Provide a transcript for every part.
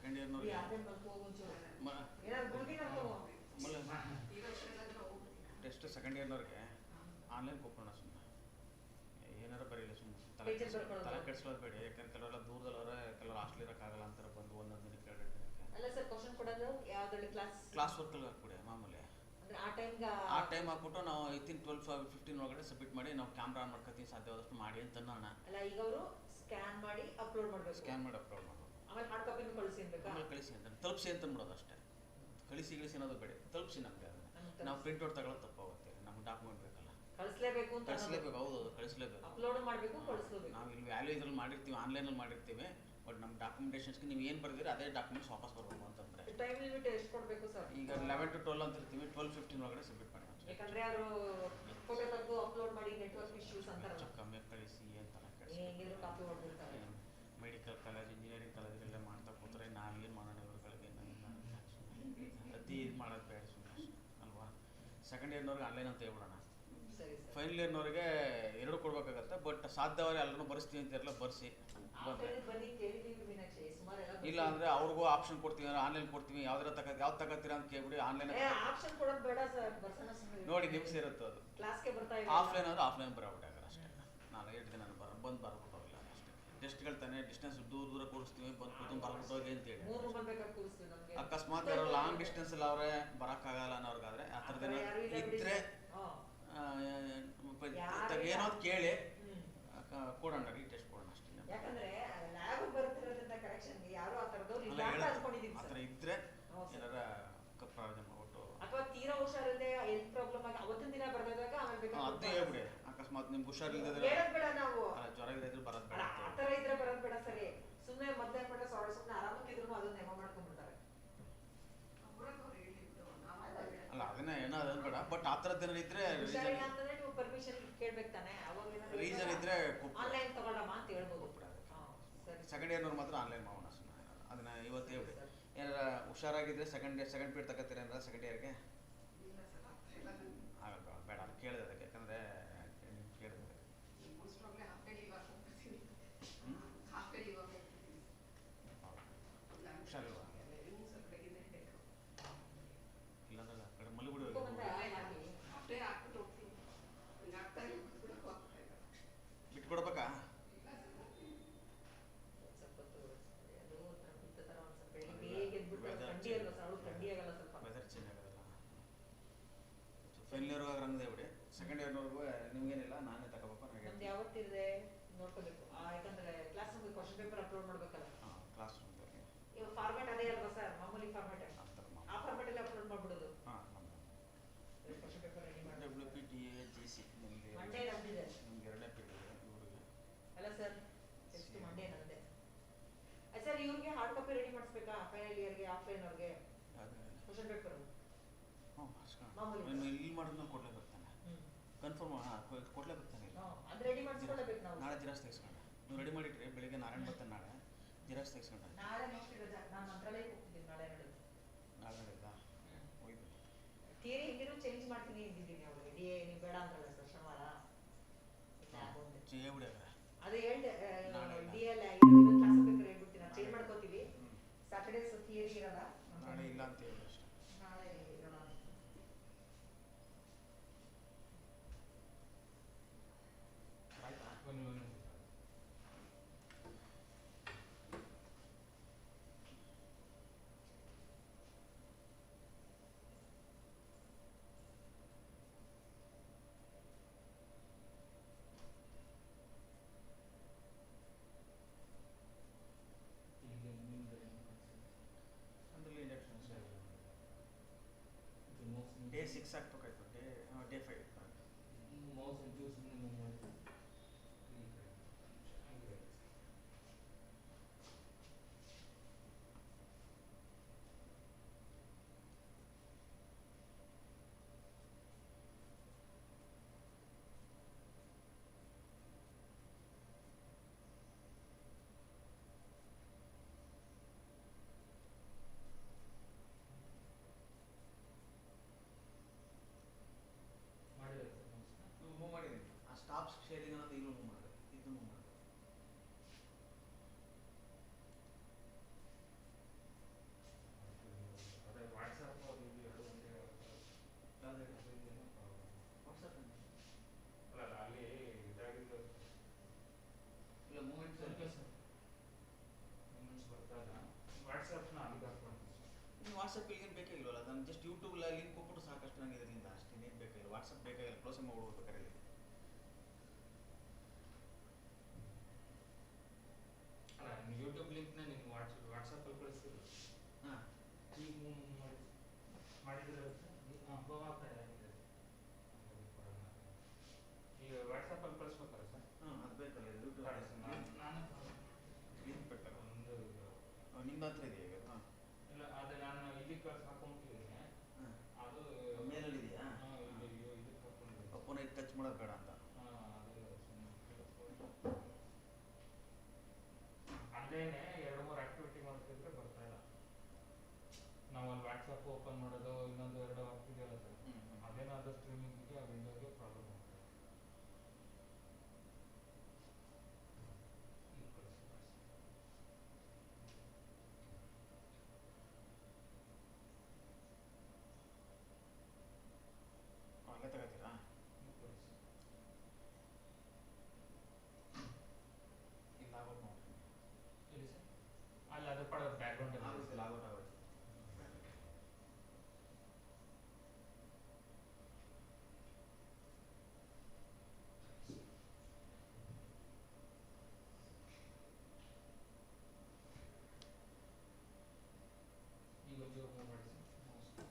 Second ಇಯರ್ನವ್ರಿಗೆ test second ಇಯರ್ನವ್ರಿಗೆ online ಕೊಪ್ಪೋಣ ಸುಮ್ಮನೆ ಏನಾರು ಬರೀಲ್ಲ ಸುಮ್ಮನೆ ತಲೆ ಕೆಡಿಸ್ಕೊಳ್ಳೋದು ಬೇಡ. ಯಾಕಂದ್ರೆ ಕೆಲವೆಲ್ಲ ದೂರದಲ್ಲವ್ರೆ, ಕೆಲವರು ಹಾಸ್ಟೆಲ್ ಇರೋಕ್ಕಾಗಲ್ಲ ಅಂತಾರೆ, ಬಂದು ಒಂದೊಂದು ದಿನಕ್ಕೆ 2 ದಿನಕ್ಕೆ. ಅಲ್ಲ ಸರ್, ಕ್ವಶನ್ ಕೊಡೋದು ಯಾವ್ದ್ರಲ್ಲಿ ಕ್ಲಾಸ್ ವರ್ಕಲ್ಲಿ ಹಾಕ್ಬಿಡಿ ಮಾಮೂಲಿ. ಆ ಟೈಮ್ ಹಾಕ್ಬಿಟ್ಟು ನಾವು ಐತಿನ್ 12-15 ಒಳಗಡೆ ಸಬ್ಮಿಟ್ ಮಾಡಿ ನಾವು ಕ್ಯಾಮ್ರಾ ಆನ್ ಮಾಡ್ಕೊತೀವಿ, ಸಾಧ್ಯವಾದಷ್ಟು ಮಾಡಿ ಅಂತ ಅನ್ನೋಣ. ಅಲ್ಲ, ಈಗ ಅವರು ಸ್ಕ್ಯಾನ್ ಮಾಡಿ ಅಪ್ಲೋಡ್ ಮಾಡಬೇಕು. ಆಮೇಲೆ ಹಾರ್ಡ್ ಕಾಪಿನೂ ಕಳಿಸಿ ಅಂತ ತಲುಪಿಸಿ ಅಂತ ಅಂದ್ಬಿಡೋದು ಅಷ್ಟೇ. ಕಳಿಸಿ ಅನ್ನೋದು ಬೇಡ, ತಲುಪಿಸಿ ನಮಗೆ. ಅದನ್ನ ನಾವು ಪ್ರಿಂಟ್ಔಟ್ ತಗೊಳ್ಳೋದು ತಪ್ಪಾಗುತ್ತೆ, ನಮ್ಗೆ ಡಾಕ್ಯುಮೆಂಟ್ ಬೇಕಲ್ಲ. ಕಳಿಸ್ಲೇಬೇಕು. ಹೌದು, ಕಳಿಸ್ಲೇಬೇಕು. ಅಪ್ಲೋಡ್ ಮಾಡಬೇಕು, ಕಳಿಸ್ಲೇಬೇಕು. ನಾವು ಇಲ್ಲಿ ವ್ಯಾಲ್ಯೂ ಇದ್ರಲ್ಲಿ ಮಾಡಿರ್ತೀವಿ, ಆನ್ಲೈನಲ್ಲಿ ಮಾಡಿರ್ತೀವಿ. ಬಟ್ ನಮ್ಮ ಡಾಕ್ಯುಮೆಂಟೇಷನ್ಸ್ಗೆ ನೀವು ಏನು ಬರ್ದಿರಿ ಅದೇ ಡಾಕ್ಯುಮೆಂಟ್ಸ್ ವಾಪಸ್ ಬರಬೇಕು ಅಂತಂದ್ರೆ ಟೈಮ್ ಲಿಮಿಟ್ ಎಷ್ಟು ಕೊಡಬೇಕು ಸರ್? ಈಗ 11 to 12 ಅಂತ ಇರ್ತೀವಿ, 12-15 ಒಳಗಡೆ ಸಬ್ಮಿಟ್ ಮಾಡಿ. ಯಾಕಂದ್ರೆ ಅವರು ಫೋಟೋ ತೆಗೆದು ಅಪ್ಲೋಡ್ ಮಾಡಿ ನೆಟ್ವರ್ಕ್ ಇಶ್ಯೂಸ್ ಅಂತಾರಲ್ಲ, ಕಮ್ಮಿ ಕಳಿಸಿ ಅಂತಾನೆ ಹೆಂಗಿದ್ರು ಕಾಪಿ ಹೊಡೆದಿರ್ತಾರೆ. ಮೆಡಿಕಲ್ ಕಾಲೇಜ್, ಇಂಜಿನಿಯರಿಂಗ್ ಕಾಲೇಜಲ್ಲೆಲ್ಲ ಮಾಡ್ತಾ ಕೂತ್ರೆ ನಾವೇನು ಮಾಡೋಣ ಇವ್ರುಗಳಿಗೆ? ಅತಿ ಇದು ಮಾಡೋದು ಬೇಡ ಸುಮ್ಮನೆ ಅಲ್ವಾ. ಸೆಕೆಂಡ್ ಇಯರ್ನವ್ರಿಗೆ ಆನ್ಲೈನ್ ಅಂತ ಹೇಳ್ಬಿಡೋಣ. ಫೈನಲ್ ಇಯರ್ನವ್ರಿಗೆ 2 ಕೊಡ್ಬೇಕಾಗತ್ತೆ. ಬಟ್ ಸಾಧ್ಯವಾದ್ರೆ ಎಲ್ಲರೂ ಬರ್ಸ್ತೀವಿ ಅಂತೆಲ್ಲ ಬರ್ಸಿ ಬಂದರೆ. ಇಲ್ಲ ಅಂದರೆ ಅವ್ರಿಗೂ ಆಪ್ಷನ್ ಕೊಡ್ತೀವಿ, ಆನ್ಲೈನ್ ಕೊಡ್ತೀವಿ, ಯಾವ್ದು ತಗೋತೀರಾ ಅಂತ ಕೇಳ್ಬಿಡಿ. ಆನ್ಲೈನ್ ಆಪ್ಷನ್ ಕೊಡೋದು ಬೇಡ ಸರ್, ನೋಡಿ ನಿಮ್ಗೆ ಸೇರುತ್ತೆ ಅದು. ಕ್ಲಾಸ್ಗೆ ಬರ್ತಾ ಆಫ್ಲೈನ್ ಅಂದರೆ ಆಫ್ಲೈನ್ ಬರೋಬಿಟ್ಟಾಗ ಅಷ್ಟೇ. ನಾನು 2 ದಿನ ಬಂದು ಬರ್ಬಿಟ್ಟೋಗಿಲ್ಲ ಅಷ್ಟೇ. ಟೆಸ್ಟ್ಗಳು ತಾನೇ ಡಿಸ್ಟೆನ್ಸ್ ದೂರ ಕೂರಿಸ್ತೀವಿ, ಬಂದು ಕೂತ್ಕೊಂಡು ಬರ್ಬಿಟ್ಟು ಹೋಗಿ ಅಂತೇಳಿ. ಅಕಸ್ಮಾತ್ ಯಾರೋ ಲಾಂಗ್ ಡಿಸ್ಟೆನ್ಸ್ ಎಲ್ಲ ಅವರೇ ಬರೋಕ್ಕಾಗಲ್ಲ ಅನ್ನೋರ್ಗಾದ್ರೆ ಆ ಥರದ್ದು ಇದ್ರೆ ಏನೋ ಕೇಳಿ ಕೊಡೋಣ, ಟೆಸ್ಟ್ ಕೊಡೋಣ ಅಷ್ಟೇ. ಯಾಕಂದ್ರೆ ಲ್ಯಾಬ್ ಬರ್ತಿರೋದ್ರಿಂದ ಕರೆಕ್ಷನ್ ಯಾರು ಆ ಥರದವ್ರು ಇಲ್ಲ ಅಂತ ಅನ್ಕೊಂಡಿದ್ದೀವಿ. ಆ ಥರ ಇದ್ರೆ ಏನಾರ ಪ್ರಯೋಜನ ಮಾಡ್ಬಿಟ್ಟು, ಅಥವಾ ತೀರಾ ಹುಷಾರಿಲ್ಲದೆ ಹೆಲ್ತ್ ಪ್ರಾಬ್ಲಮ್ ಆಗಿ ಅವತ್ತಿನ ದಿನ ಬರ್ದಾಗ ಆಮೇಲೆ ಬೇಕಾದ್ರೆ ಅದೇ ಹೇಳ್ಬಿಡಿ. ಅಕಸ್ಮಾತ್ ನಿಮ್ಗೆ ಹುಷಾರಿಲ್ಲದ್ರೆ ಬೇಡ, ನಾವು ಜ್ವರ ಇದ್ರೆ ಬರೋದು ಬೇಡ, ಆ ಥರ ಇದ್ರೆ ಬರೋದು ಬೇಡ. ಸರಿ, ಸುಮ್ಮನೆ ಮೊದಲೇ ಮಾಡ್ರೆ ಸುಮ್ಮನೆ ಆರಾಮಕ್ಕಿದ್ರು ಅದನ್ನ ನೆಮ ಮಾಡ್ಕೊಂಡ್ಬಿಡ್ತಾರೆ. ಅಲ್ಲ ಅದನ್ನ ಏನೋ ಅದನ್ನ ಬೇಡ. ಬಟ್ ಆ ಥರದ್ದು ಏನಾರು ಇದ್ರೆ ಅಂತಂದ್ರೆ ನೀವು ಪರ್ಮಿಷನ್ ಕೇಳ್ಬೇಕು ತಾನೆ. ಅವಾಗ ರೀಸನ್ ಇದ್ರೆ ಆನ್ಲೈನ್ ತಗೊಳ್ಳಮ್ಮ ಅಂತ ಹೇಳ್ಬೋದು. ಸೆಕೆಂಡ್ ಇಯರ್ನವ್ರು ಮಾತ್ರ ಆನ್ಲೈನ್ ಮಾಡೋಣ ಸುಮ್ಮನೆ. ಅದನ್ನ ಇವತ್ತು ಹೇಳ್ಬಿಡಿ. ಏನಾರ ಹುಷಾರಾಗಿದ್ರೆ ಸೆಕೆಂಡ್ ಪೀರಿಯಡ್ ತಗೋತೀರ ಅಂದ್ರೆ ಸೆಕೆಂಡ್ ಇಯರ್ಗೆ ಆಗಲ್ಲ, ಬೇಡ ಕೇಳಿದೆ ಅದಕ್ಕೆ. ಯಾಕಂದರೆ ನೀವು ಕೇಳಿದ್ರೆ ಹುಷಾರಿಲ್ವಾ? ಇಲ್ಲಾಂದ್ರೆ ಆ ಕಡೆ ಮಲಗುಡಿ ಬಿಟ್ಕೊಡ್ಬೇಕಾ? ವೆದರ್ ಚೇಂಜ್ ಆಗೋದಲ್ಲ. ಫೈನಲ್ ಇಯರ್ವಾಗ ರಂಗದೆ ಬಿಡಿ. ಸೆಕೆಂಡ್ ಇಯರ್ನವ್ರಿಗೂ ನಿಮ್ಗೇನಿಲ್ಲ, ನಾನೇ ತಗೋಬೇಕು. ನಮ್ದು ಯಾವತ್ತಿದೆ ನೋಡ್ಕೋಬೇಕು. ಯಾಕಂದ್ರೆ ಕ್ಲಾಸ್ ರೂಮ್ಗೆ ಕ್ವಶನ್ ಪೇಪರ್ ಅಪ್ಲೋಡ್ ಮಾಡಬೇಕಲ್ಲ. ಕ್ಲಾಸ್ ರೂಮ್ಗೆ ಇವಾಗ ಫಾರ್ಮ್ಯಾಟ್ ಅದೇ ಅಲ್ವಾ ಸರ್? ಮಾಮೂಲಿ ಫಾರ್ಮ್ಯಾಟ್, ಆ ಫಾರ್ಮ್ಯಾಟಲ್ಲಿ ಅಪ್ಲೋಡ್ ಮಾಡ್ಬಿಡೋದು. ಕ್ವಶನ್ ಪೇಪರ್ ರೆಡಿ ಮಾಡಿ WPTAGC ನಿಮಗೆ ಮಂಡೇ ನಂದಿದೆ. ನಿಮ್ಗೆ 2ನೇ ಪೀರಿಯಡ್ ಇವ್ರಿಗೆ ಅಲ್ಲ ಸರ್, ಎಷ್ಟು ಮಂಡೇ ನಂದೆ. ಸರ್, ಇವ್ರಿಗೆ ಹಾರ್ಡ್ ಕಾಪಿ ರೆಡಿ ಮಾಡಿಸ್ಬೇಕಾ? ಫೈನಲ್ ಇಯರ್ಗೆ ಆಫ್ಲೈನ್ ಅವ್ರಿಗೆ ಕ್ವಶನ್ ಪೇಪರ್ ಇಲ್ಲಿ ಮಾಡಿದ್ಮೇಲೆ ಕೊಡ್ಲೇಬೇಕು ತಾನೆ, ಕನ್ಫರ್ಮ್ ಕೊಡ್ಲೇಬೇಕು ತಾನೆ. ಅದು ರೆಡಿ ಮಾಡಿಸ್ಕೊಳ್ಳೇಬೇಕು ನಾವು. ನಾಳೆ ಜಿರಾಕ್ಸ್ ತೆಗೆಸ್ಕೊಂಡೆ ನೀವು ರೆಡಿ ಮಾಡಿಟ್ರಿ. ಬೆಳಿಗ್ಗೆ ನಾರಾಯಣ ಬರ್ತಾನೆ, ನಾಳೆ ಜಿರಾಕ್ಸ್ ತೆಗೆಸ್ಕೊಂಡೆ. ನಾಳೆ ಮೋಸ್ಟ್ಲಿ ರಜಾ, ನಾನು ಮಂತ್ರಾಲಯಕ್ಕೆ ಹೋಗ್ತಿದ್ದೀನಿ ನಾಳೆ ನಡೆದು. ನಾಳೆ ನಡೆಯುತ್ತಾ? ಹೋಯ್ತು. ಥಿಯರಿ ಹೆಂಗಿರೋ ಚೇಂಜ್ ಮಾಡ್ತೀನಿ ಅಂದಿದ್ದೀನಿ ಅವ್ರಿಗೆ. ಡಿ ಎ ನೀವು ಬೇಡ ಅಂತಲ್ಲ ಸರ್, ಶನಿವಾರ ಅದೇ ಹೇಳ್ದೆ. ಡಿ ಎಲ್ ಕ್ಲಾಸ್ ಪೇಪರ್ ಹೇಳ್ಬಿಡ್ತೀನಿ, ನಾನು ಚೇಂಜ್ ಮಾಡ್ಕೋತೀವಿ. ಸ್ಯಾಟರ್ಡೇ ಥಿಯರಿ ಇರಲ್ಲ, ನಾಳೆ ಇಲ್ಲ ಅಂತ ಹೇಳಿ ಅಷ್ಟೇ. ನಾಳೆ ಇರೋಣ. Day 6 ಹಾಕ್ಬೇಕಾಯ್ತು. Day 5 ಸರ್, ಇನ್ನು ವಾಟ್ಸಪ್ ಇಲ್ಲಿಗೇನು ಬೇಕಾಗಿಲ್ವಲ್ಲ, ನಾನು ಜಸ್ಟ್ ಯೂಟ್ಯೂಬ್ ಲಿಂಕ್ ಕೊಟ್ಬಿಟ್ಟು ಸಾಕಷ್ಟು ನನಗೆ ಇದರಿಂದ ಅಷ್ಟೇ, ಇನ್ನೇನು ಬೇಕಾಗಿಲ್ಲ. ವಾಟ್ಸಪ್ ಬೇಕಾಗಿಲ್ಲ, ಕ್ಲೋಸ್ ಮಾಡ್ಬಿಡ್ಬೇಕಾರೆ ಇಲ್ಲಿ. ಅಲ್ಲ ಯೂಟ್ಯೂಬ್ ಲಿಂಕ್ನ ನಿಮ್ಮ ವಾಟ್ಸಪ್ಪಲ್ಲಿ ಕಳಿಸ್ತೀವಿ. ಹಾಂ ಈಗ ಮಾಡಿದ್ರೆ ಗೋವಾ ಕಡೆ ಆಗಿದೆ ಈಗ ವಾಟ್ಸಪ್ಪಲ್ಲಿ ಕಳಿಸ್ಬೇಕಲ್ಲ ಸರ್? ಹಾಂ ಅದು ಬೇಕಲ್ಲ, ಇದು ಯೂಟ್ಯೂಬ್ ನಾನು ಲಿಂಕ್ ಬೇಕಲ್ಲ. ಒಂದು ನಿಮ್ಮ ಹತ್ರ ಇದೆಯಾ ಈಗ? ಹಾಂ ಇಲ್ಲ, ಅದು ನಾನು ಇದಕ್ಕೆ ಹಾಕೊಂಡಿದ್ದೀನಿ. ಹಾಂ ಅದು ಮೇಲಲ್ಲಿ ಇದೆಯಾ? ಇದಕ್ಕೆ ಹಾಕೊಂಡಿದ್ದೀನಿ. ಪುನಃ ಇದು ಟಚ್ ಮಾಡೋದು ಬೇಡ ಅಂತ. ಅಲ್ಲೇನೆ 2-3 ಆಕ್ಟಿವಿಟಿ ಮಾಡ್ತಿದ್ರೆ ಬರ್ತಾ ಇಲ್ಲ. ನಾವು ಒಂದು ವಾಟ್ಸಪ್ ಓಪನ್ ಮಾಡೋದು, ಇನ್ನೊಂದು 2 ಆಗ್ತಿದೆಯಲ್ಲ ಸರ್, ಅದೇನಾದರೂ ಸ್ಟ್ರೀಮಿಂಗಿಗೆ ಆ ವಿಂಡೋಗೆ ಪ್ರಾಬ್ಲಮ್ ಆಗ್ತದೆ. ಅಲ್ಲೇ ತಗೋತೀರಾ? ಇಲ್ಲ ಆಗೋದು ನೋಡ್ತೀನಿ. ಇಲ್ಲಿ ಸರ್ ಅಲ್ಲ ಅದು ಪಡ ಬ್ಯಾಕ್ಗ್ರೌಂಡಲ್ಲಿ ಆಗುತ್ತೆ, ಲಾಗೌಟ್ ಆಗುತ್ತೆ. ಈಗ ಒಂಚೂರು ಮೂವ್ ಮಾಡಿ ಸರ್.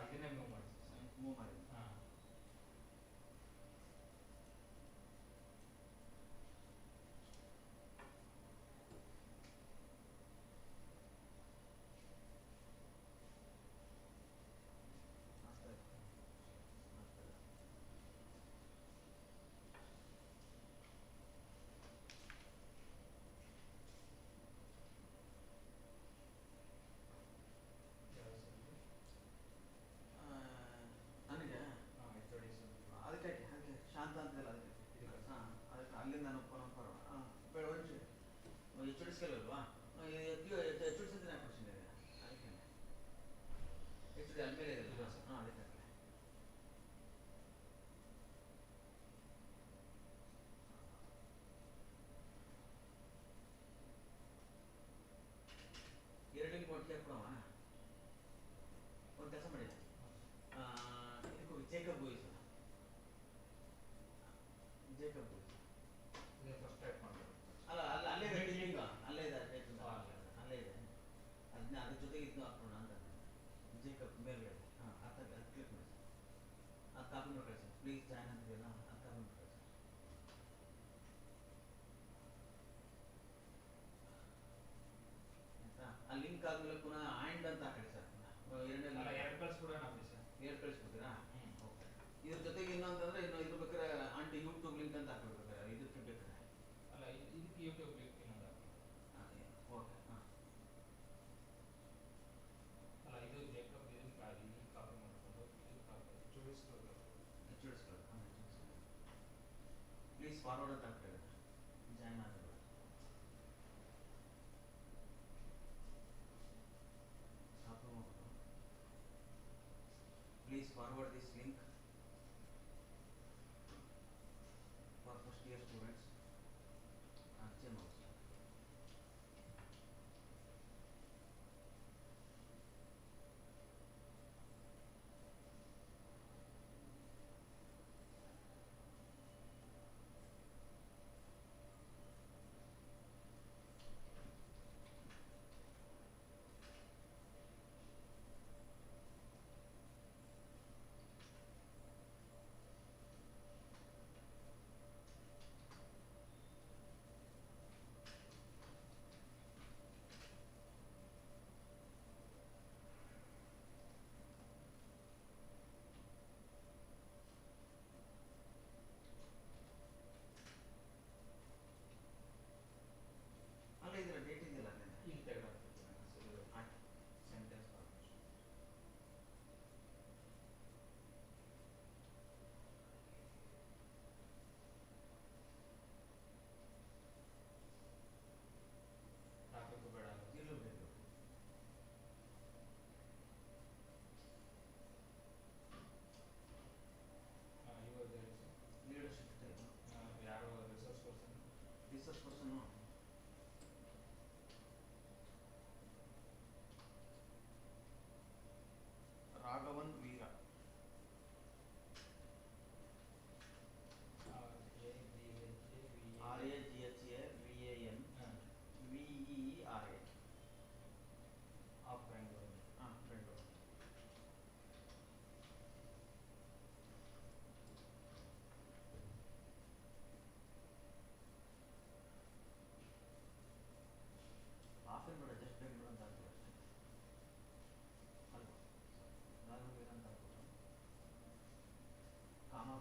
ಇದನ್ನೇ ಮೂವ್ ಮಾಡಿ ಸರ್. ಮೂವ್ ಮಾಡಿ. ಹಾಂ ನನಗೆ ಅದಕ್ಕೆ ಶಾಂತ ಅಂತಿಲ್ಲ, ಅದಕ್ಕೆ ಹಾಂ ಅದಕ್ಕೆ ಅಲ್ಲಿಂದ ನಾನು ಪರ ಹಾಂ ಬೇಡ ಒಂದು ಎಚ್ ಡಿ ಸ್ಕೇಲ್ವಾ? ಎಚ್ ಡಿ ಸಿಂದ ಪರ್ಸೆಂಟ್ ಇದೆ, ಅದಕ್ಕೆ ಎಚ್ ಡಿ ಅಲ್ಮೇಲೆ ಇದೆ. ಹಾಂ ಅದಕ್ಕೆ ಎರಡಿಂಗ್ ಒಟ್ಟಿಗೆ ಕೊಡೋಣ. ಒಂದು ಕೆಲಸ ಮಾಡಿ, ಇದಕ್ಕೆ ಹೋಗಿ ಜೇಕಬ್ ಬೋಯ್ಸ್, ಜೇಕಬ್ ಬೋಯ್ಸ್ ಫಸ್ಟ್ ಟೈಪ್ ಮಾಡಬೇಕು. ಅಲ್ಲ ಅಲ್ಲ ಅಲ್ಲೇ ಇದೆ, ಈಗ ಅಲ್ಲೇ ಇದೆ, ಅಲ್ಲೇ ಇದೆ. ಅದನ್ನ ಅದ್ರ ಜೊತೆಗೆ ಇದನ್ನು ಹಾಕೋಣ ಅಂತ. ಜೇಕಬ್ ಮೇಲ್ಗಡೆ ಹಾಂ ಅದು ಕ್ಲಿಕ್ ಮಾಡಿ ಸರ್. ಅದು ಕಾಪಿ ಮಾಡಿ ಕಳಿಸಿ ಪ್ಲೀಸ್ ಜಾಯ್ನ್ ಅಂತಿದೆಯಲ್ಲ, ಅದು ಕಾಪಿ ಮಾಡಿ ಕಳಿಸಿ. ಆಯಿತಾ? ಆ ಲಿಂಕ್ ಆದಮೇಲೆ ಪುನಃ ಆ್ಯಂಡ್ ಅಂತ ಹಾಕಿ ಸರ್. ಎರಡನೇ ಎರಡು ಕಳಿಸ್ಬಿಡೋಣ ಸರ್. ಎರಡು ಕಳಿಸ್ಬಿಡ್ತೀರಾ? ಓಕೆ. ಇದ್ರ ಜೊತೆಗೆ ಇನ್ನೊಂದಂದ್ರೆ ಇದ್ರ ಬೇಕಾದ್ರೆ ಆಂಟಿ ಯೂಟ್ಯೂಬ್ ಲಿಂಕ್ ಅಂತ ಹಾಕ್ಬಿಡ್ಬೇಕಾರೆ, ಇದಕ್ಕೆ ಬೇಕಾದ್ರೆ ಅಲ್ಲ ಇದಕ್ಕೆ ಯೂಟ್ಯೂಬ್ ಲಿಂಕ್ ಇನ್ನೊಂದು ಓಕೆ. ಹಾಂ ಅಲ್ಲ ಇದು ಜೇಕಬ್ ಇದನ್ನು ಕಾಪಿ ಮಾಡಿಕೊಂಡು ಇದು ಕಾಪಿ ಜೋಡಿಸ್ಕೊಳ್ಳೋದು. ಹಾಂ ಪ್ಲೀಸ್ ಫಾರ್ವರ್ಡ್ ಅಂತ ಹಾಕ್ತಾರೆ, ಜಾಯ್ನ್ ಆಗಬೇಡ. ಕಾಪಿ ಮಾಡ್ಬಿಟ್ಟು please forward this link for first year students. ಅಚ್ಚೆ ನೋಡಿ ಸರ್.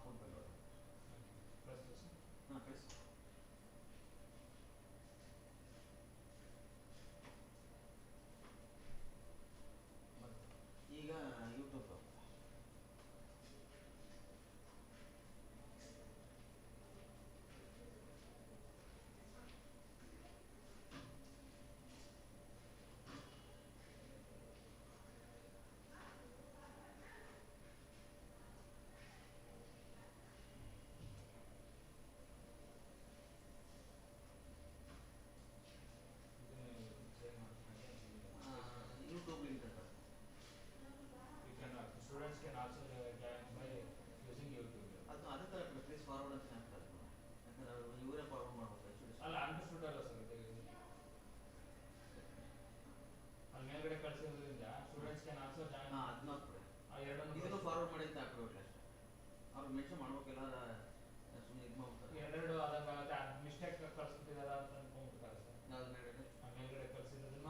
ಫುಡ್ ಬೆಂಗಳೂರು. ಹಾಂ ಕಳಿಸಿ. ಈಗ ಯೂಟ್ಯೂಬ್ ಯೂಟ್ಯೂಬ್ ಲಿಂಕ್ ಅಂತ. Students can also join by using YouTube. ಅದು ಅದೇ ಥರ ಪ್ಲೀಸ್ ಫಾರ್ವರ್ಡ್ ಅಂತ ಹಾಕ್ತಾರೆ. ಯಾಕಂದ್ರೆ ಇವರೇ ಫಾರ್ವರ್ಡ್ ಮಾಡ್ಬೋದು ಆ್ಯಕ್ಚುಲಿ. ಅಲ್ಲ ಅಂಡರ್ಸ್ಟುಡ್ ಅಲ್ಲ ಸರ್ ಅಲ್ಲಿ ಮೇಲ್ಗಡೆ ಕಳಿಸಿರೋದ್ರಿಂದ ಸ್ಟೂಡೆಂಟ್ಸ್ ಕ್ಯಾನ್ ಆಲ್ಸೋ ಜಾಯಿನ್. ಹಾಂ ಅದನ್ನ ಹಾಕ್ಬಿಡಿ. ಇದನ್ನು ಫಾರ್ವರ್ಡ್ ಮಾಡಿ ಅಂತ ಹಾಕ್ಬಿಡ್ಬೇಕು ಅಷ್ಟೇ. ಅವ್ರು ಮೆನ್ಷನ್ ಮಾಡ್ಬೇಕಿಲ್ಲ, ಸುಮ್ಮನೆ ಇದು ಮಾಡ್ತಾರೆ. ಎರಡೆರಡು ಆದಂಗಾಗುತ್ತೆ. ಅದು ಮಿಸ್ಟೇಕ್ ಕಳಿಸ್ಬಿಟ್ಟಿದಾರ ಅಂತ ಅನ್ಕೊಂಡ್ಬಿಡ್ತಾರೆ ಸರ್. ಯಾವ್ದು ಮೇಲ್ಗಡೆ? ಮೇಲ್ಗಡೆ ಕಳಿಸಿರೋದನ್ನ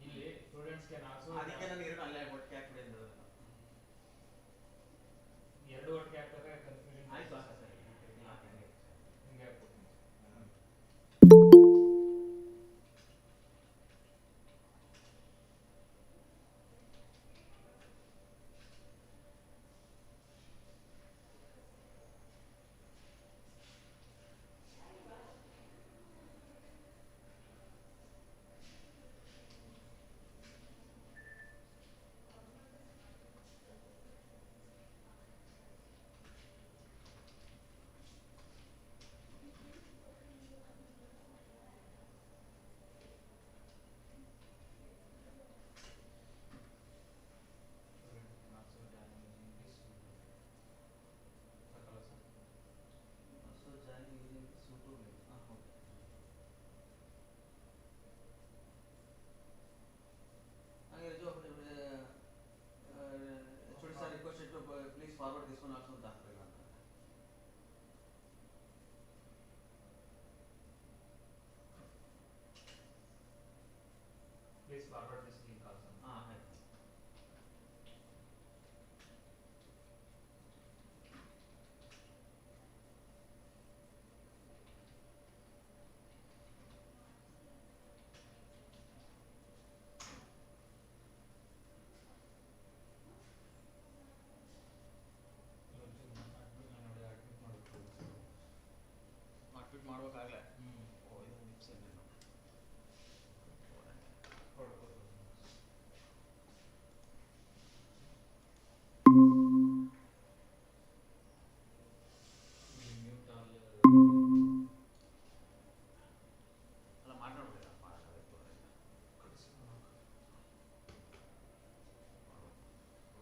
ಇಲ್ಲಿ ಸ್ಟೂಡೆಂಟ್ಸ್ ಕ್ಯಾನ್ ಆಲ್ಸೋ. ಅದಕ್ಕೆ ನಾನು ಎರಡು ಅಲ್ಲೇ ಒಟ್ಟಿಗೆ ಹಾಕ್ಬಿಡಿ ಅಂತ. ಎರಡು ಒಟ್ಟಿಗೆ ಹಾಕಿದ್ರೆ ಕನ್ಫ್ಯೂಷನ್ ಆಯ್ತು. ಸರ್ ಹಿಂಗೆ ಹಾಕ್ಬಿಟ್ಟು please forward this one also ಅಂತ ಹಾಕ್ಬೇಕು ಅಂತ. Please forward this link also. ಹಾಂ ಆಯ್ತು. ಅಡ್ಮಿಟ್ ಮಾಡ್ಬೇಕಾಗಲೇ. ಓ ಇದು ನಿಮಿಷ ಏನೇನು ಅಲ್ಲ ಮಾತಾಡ್ಬೇಕು.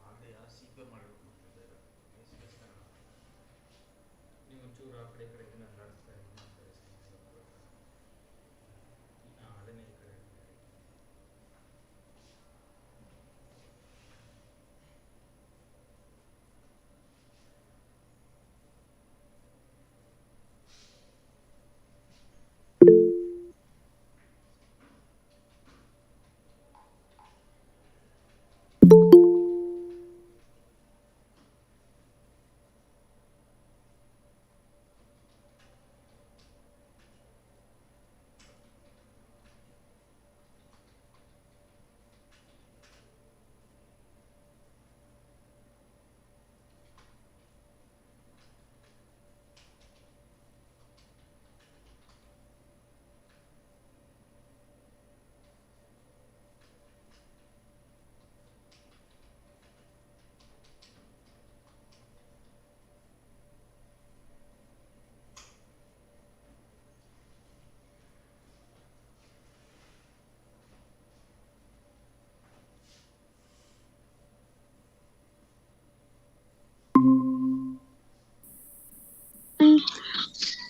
ಆಗಲೇ ಸೀಕ್ಯೂರ್ ಮಾಡಬೇಕು. ನೀವು ಒಂಚೂರು ಆ ಕಡೆ ಈ ಕಡೆ ನಡೆಸ್ತಾ ಇದ್ದೀನಿ. ಅದನ್ನೇ ಈ ಕಡೆ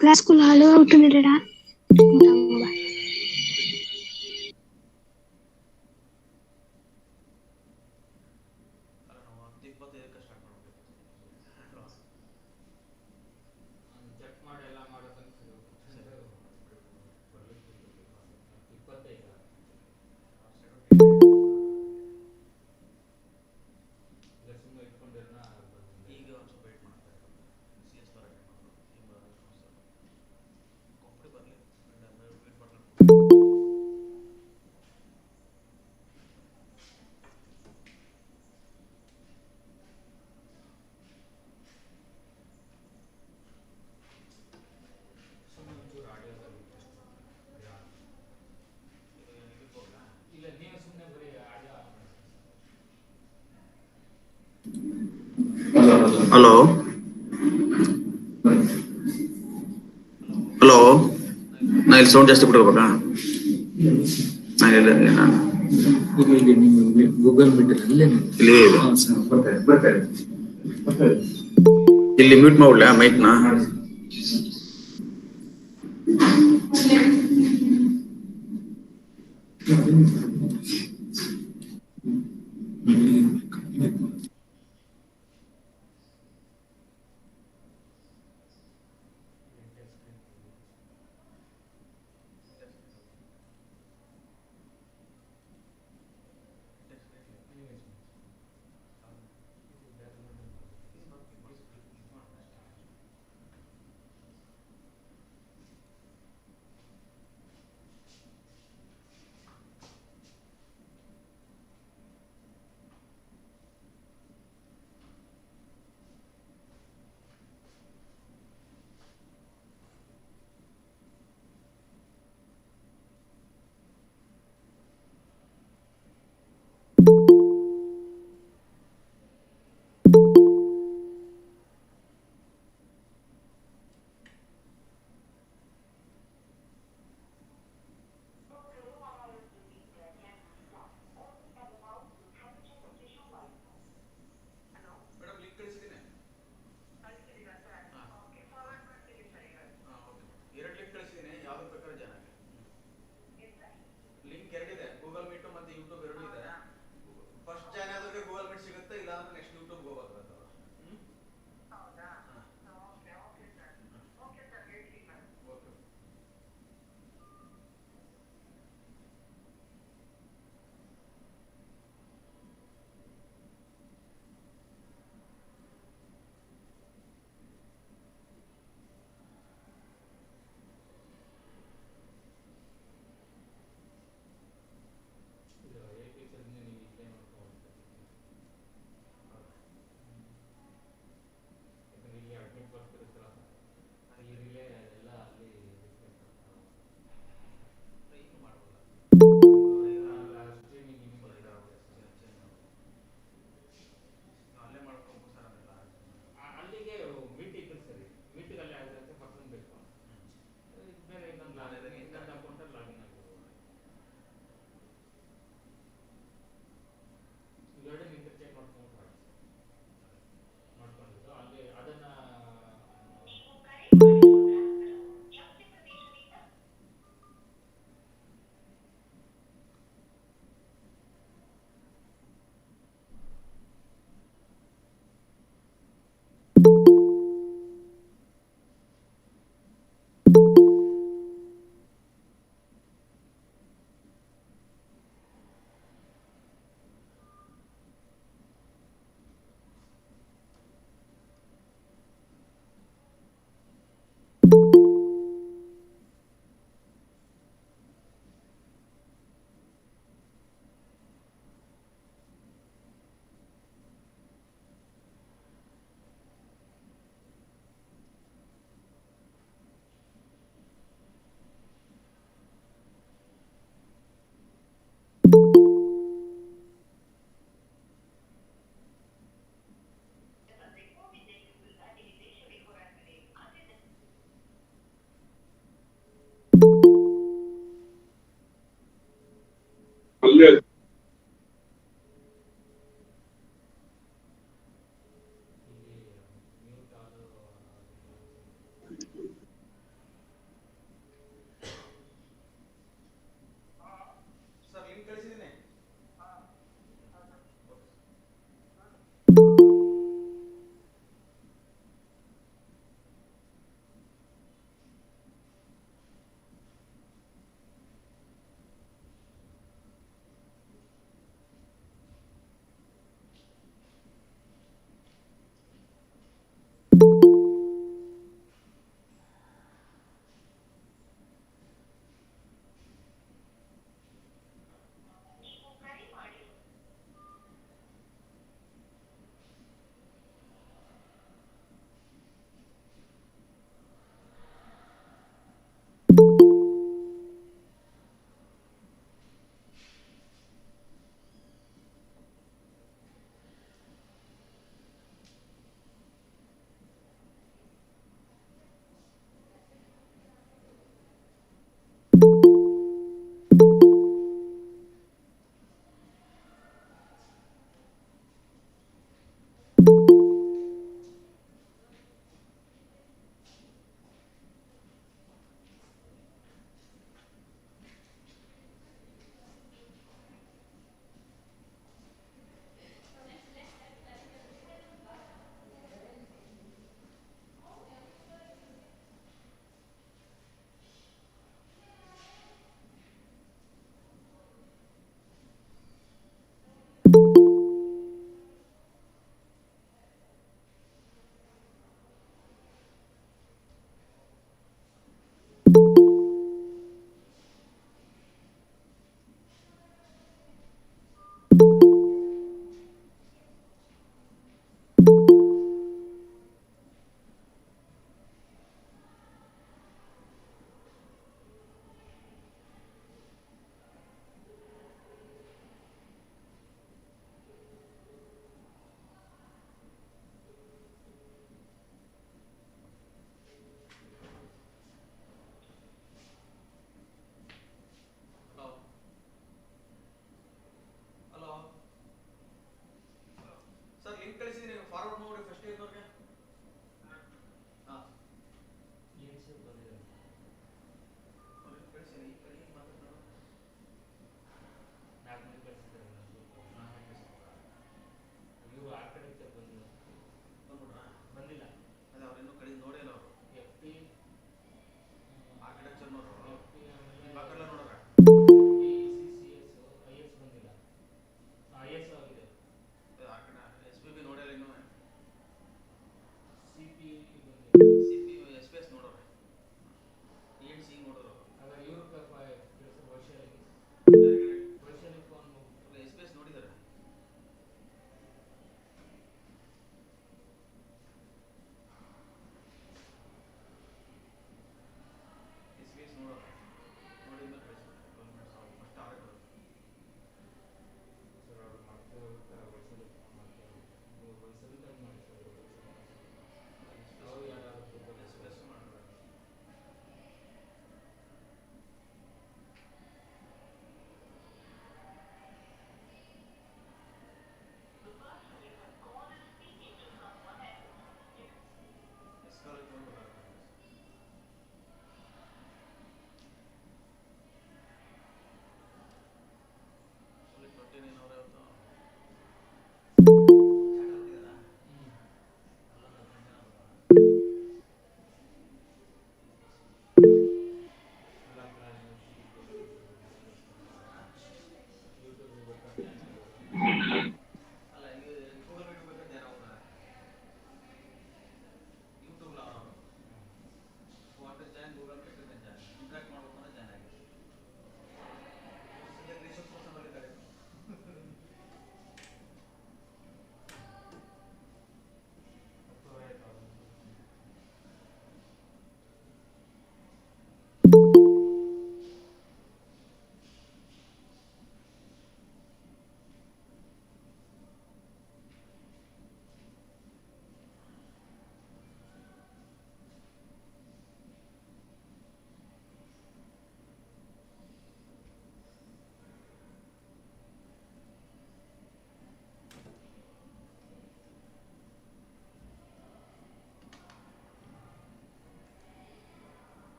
Classku halo అవుతుందిరా ಚೆಕ್ ಮಾಡಿ ಎಲ್ಲ ಮಾಡೋದನ್ನು ಸುಮ್ಮನೆ ಇಟ್ಕೊಂಡಿರೋಣ. ಈಗ ಒಂದು ಸ್ವಲ್ಪ ವೇಟ್ ಮಾಡ್ತಾರೆ. ಹಲೋ ಹಲೋ, ನಾ ಇಲ್ಲಿ ಸೌಂಡ್ ಜಾಸ್ತಿ ಬಿಟ್ಟಿರ್ಬೇಕಾ? ನಾನು ಗೂಗಲ್ ಮೀಟ್ ಇಲ್ಲಿ ಇಲ್ಲಿ ಮ್ಯೂಟ್ ಮಾಡ್ಬಿಡ್ಲಾ ಮೈಕ್ನ?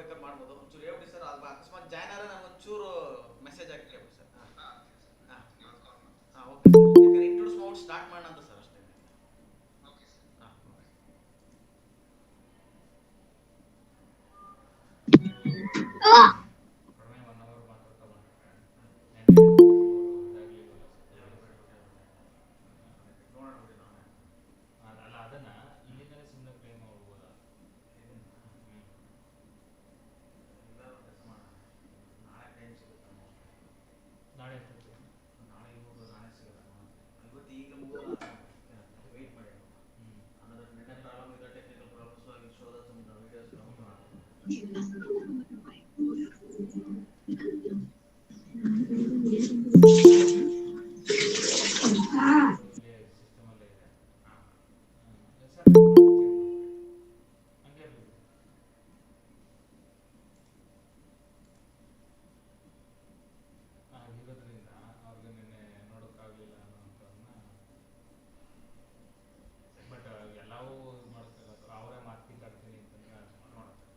ಬೇಕಾದ್ರೆ ಮಾಡ್ಬೋದು. ಒಂಚೂರು ಹೇಳ್ಬಿಡಿ ಸರ್, ಅದು ಅಕಸ್ಮಾತ್ ಜಾಯ್ನ್ ಆದರೆ ನಮ್ಗೆ ಒಂಚೂರು ಮೆಸೇಜ್ ಹಾಕಿ ಹೇಳ್ಬಿಡಿ ಸರ್. ಹಾಂ ಓಕೆ ಸರ್, ಯಾಕಂದ್ರೆ ಇಂಟ್ರೊಡ್ಯೂಸ್ ಮಾಡಿ ಸ್ಟಾರ್ಟ್ ಮಾಡೋಣ ಅಂತ ಸರ್ ಅಷ್ಟೇ. ಹಾಂ ಕಡಿಮೆ 1 hour ಮಾತಾಡ್ತಾ ಅಲ್ಲ, ಅದನ್ನ ಇಲ್ಲಿಂದಲೇ ಸುಮ್ಮನೆ ಪ್ಲೇ ಮಾಡ್ಬೋದಾ? ನಾಳೆ ಟೈಮ್ ಸಿಗುತ್ತೆ, ನಾಳೆ ಎಷ್ಟೊತ್ತಿಗೆ? ನಾಳೆ ಸಿಗುತ್ತೆ, ಇವತ್ತು ಈಗ ವೆಯ್ಟ್ ಮಾಡಿ. another net problem with the technical problems, so I will show that some videos from system ಅಲ್ಲೇ ಇದೆ. ಸರ್ ಹಂಗೆ ಇರಲಿ. ಆಗಿರೋದ್ರಿಂದ ಅವ್ರಿಗೆ ನಿನ್ನೆ ನೋಡೋಕ್ಕಾಗಲಿಲ್ಲ ಅನ್ನೋಂಥದ್ದನ್ನ, ಬಟ್ ಎಲ್ಲವೂ ಮಾಡ್ತಾರೆ ಸರ್. ಅವರೇ ಮಾರ್ಕಿಂಗ್ ಆಗ್ತೀನಿ ಅಂತಂದರೆ ನೋಡುತ್ತೆ.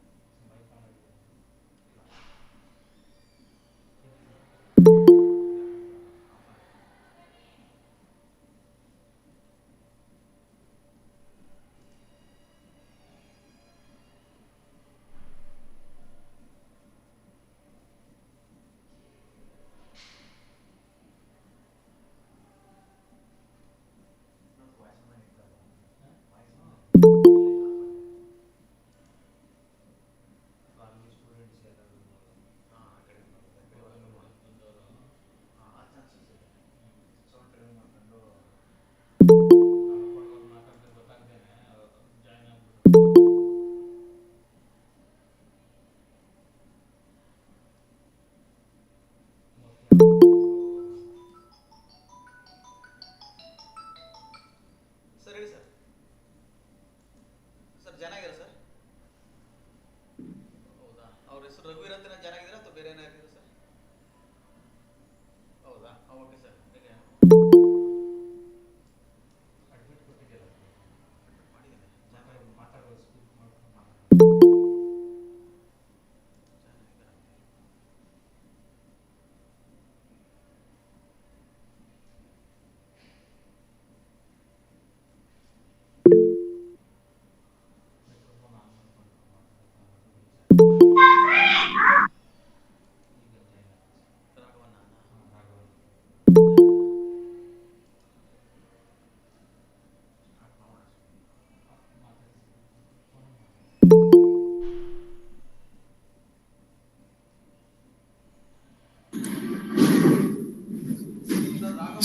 ಸರ್ ಹೇಳಿ ಸರ್. ಸರ್ ಚೆನ್ನಾಗಿರ ಸರ್? ಹೌದಾ, ಅವ್ರ ಹೆಸರು ರಘುವೀರ್ ಅಂತ ಚೆನ್ನಾಗಿದ್ದೀರಾ ಅಥವಾ ಬೇರೆ ಏನಾಗಿದ್ದೀರಾ ಸರ್? ಹೌದಾ, ಓಕೆ ಸರ್. ಅಡ್ಮಿಟ್ ಕೊಟ್ಟಿದ್ದೀರಾ? ಮಾಡಿದ್ದೇನೆ. ಮಾತಾಡೋದು ಸ್ಪೀಕ್ ಮಾಡ್ಕೊಂಡು